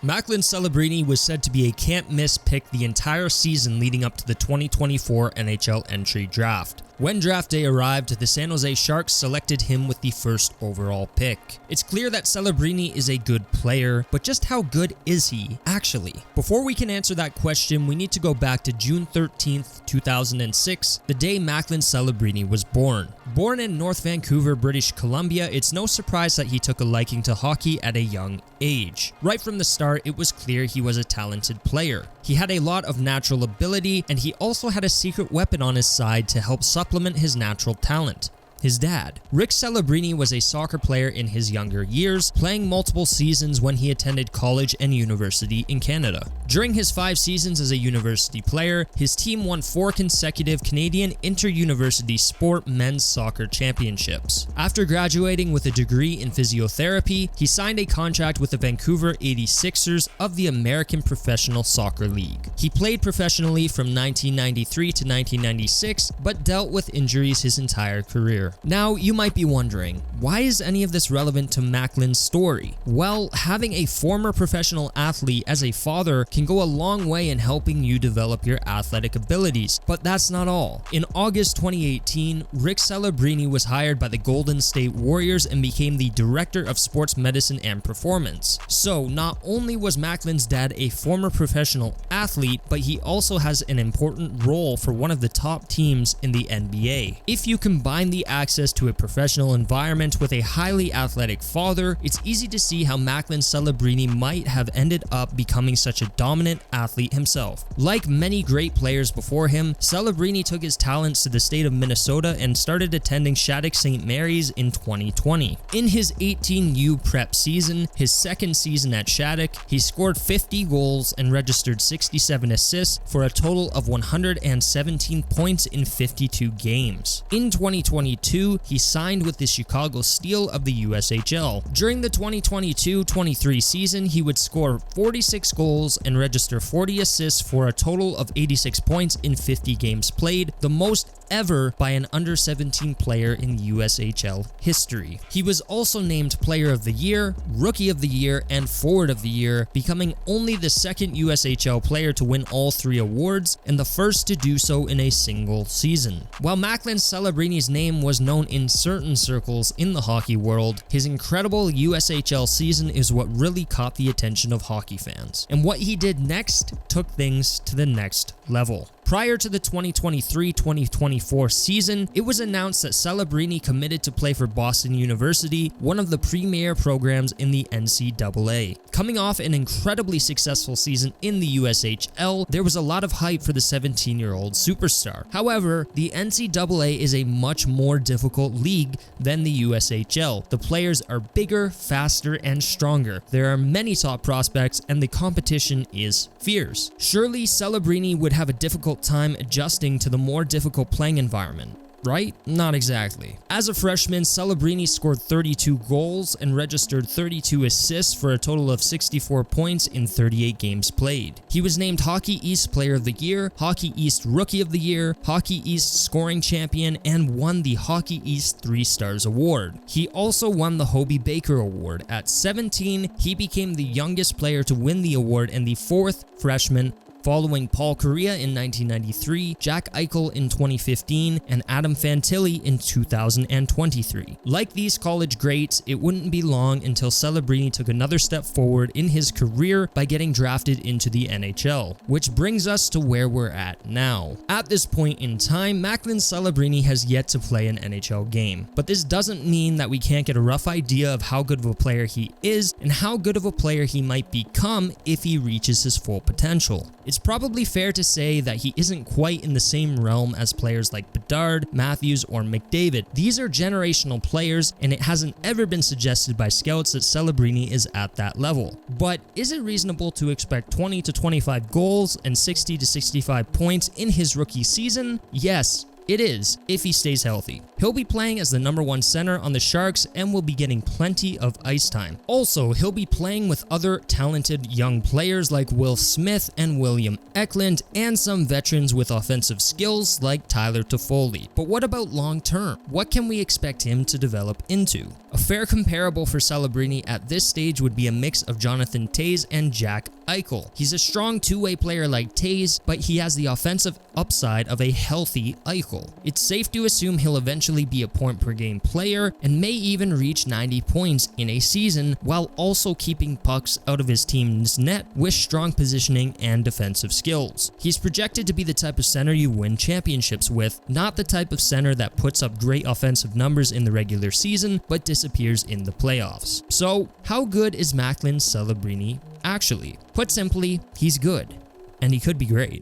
Macklin Celebrini was said to be a can't-miss pick the entire season leading up to the 2024 NHL entry draft. When draft day arrived, the San Jose Sharks selected him with the first overall pick. It's clear that Celebrini is a good player, but just how good is he, actually? Before we can answer that question, we need to go back to June 13th, 2006, the day Macklin Celebrini was born. Born in North Vancouver, British Columbia, it's no surprise that he took a liking to hockey at a young age. Right from the start, it was clear he was a talented player. He had a lot of natural ability, and he also had a secret weapon on his side to help supplement his natural talent: his dad. Rick Celebrini was a soccer player in his younger years, playing multiple seasons when he attended college and university in Canada. During his 5 seasons as a university player, his team won 4 consecutive Canadian inter-university sport men's soccer championships. After graduating with a degree in physiotherapy, he signed a contract with the Vancouver 86ers of the American Professional Soccer League. He played professionally from 1993 to 1996, but dealt with injuries his entire career. Now, you might be wondering, why is any of this relevant to Macklin's story? Well, having a former professional athlete as a father can go a long way in helping you develop your athletic abilities, but that's not all. In August 2018, Rick Celebrini was hired by the Golden State Warriors and became the Director of Sports Medicine and Performance. So, not only was Macklin's dad a former professional athlete, but he also has an important role for one of the top teams in the NBA. If you combine the access to a professional environment with a highly athletic father, it's easy to see how Macklin Celebrini might have ended up becoming such a dominant athlete himself. Like many great players before him, Celebrini took his talents to the state of Minnesota and started attending Shattuck St. Mary's in 2020. In his 18U prep season, his second season at Shattuck, he scored 50 goals and registered 67 assists for a total of 117 points in 52 games. In 2022, he signed with the Chicago Steel of the USHL. During the 2022-23 season, he would score 46 goals and register 40 assists for a total of 86 points in 50 games played, the most ever by an under-17 player in USHL history. He was also named Player of the Year, Rookie of the Year, and Forward of the Year, becoming only the second USHL player to win all 3 awards and the first to do so in a single season. While Macklin Celebrini's name was known in certain circles in the hockey world, his incredible USHL season is what really caught the attention of hockey fans. And what he did next took things to the next level. Prior to the 2023-2024 season, it was announced that Celebrini committed to play for Boston University, one of the premier programs in the NCAA. Coming off an incredibly successful season in the USHL, there was a lot of hype for the 17-year-old superstar. However, the NCAA is a much more difficult league than the USHL. The players are bigger, faster, and stronger. There are many top prospects, and the competition is fierce. Surely, Celebrini would have a difficult time adjusting to the more difficult playing environment, right? Not exactly. As a freshman, Celebrini scored 32 goals and registered 32 assists for a total of 64 points in 38 games played. He was named Hockey East Player of the Year, Hockey East Rookie of the Year, Hockey East Scoring Champion, and won the Hockey East 3 Stars Award. He also won the Hobey Baker Award. At 17, he became the youngest player to win the award and the 4th freshman, following Paul Kariya in 1993, Jack Eichel in 2015, and Adam Fantilli in 2023. Like these college greats, it wouldn't be long until Celebrini took another step forward in his career by getting drafted into the NHL, which brings us to where we're at now. At this point in time, Macklin Celebrini has yet to play an NHL game, but this doesn't mean that we can't get a rough idea of how good of a player he is and how good of a player he might become if he reaches his full potential. It's probably fair to say that he isn't quite in the same realm as players like Bedard, Matthews, or McDavid. These are generational players, and it hasn't ever been suggested by scouts that Celebrini is at that level. But is it reasonable to expect 20 to 25 goals and 60 to 65 points in his rookie season? Yes. It is, if he stays healthy. He'll be playing as the #1 center on the Sharks and will be getting plenty of ice time. Also, he'll be playing with other talented young players like Will Smith and William Eklund, and some veterans with offensive skills like Tyler Toffoli. But what about long term? What can we expect him to develop into? A fair comparable for Celebrini at this stage would be a mix of Jonathan Toews and Jack Eichel. He's a strong two-way player like Toews, but he has the offensive upside of a healthy Eichel. It's safe to assume he'll eventually be a point-per-game player and may even reach 90 points in a season, while also keeping pucks out of his team's net with strong positioning and defensive skills. He's projected to be the type of center you win championships with, not the type of center that puts up great offensive numbers in the regular season but disappears in the playoffs. So, how good is Macklin Celebrini actually? Put simply, he's good, and he could be great.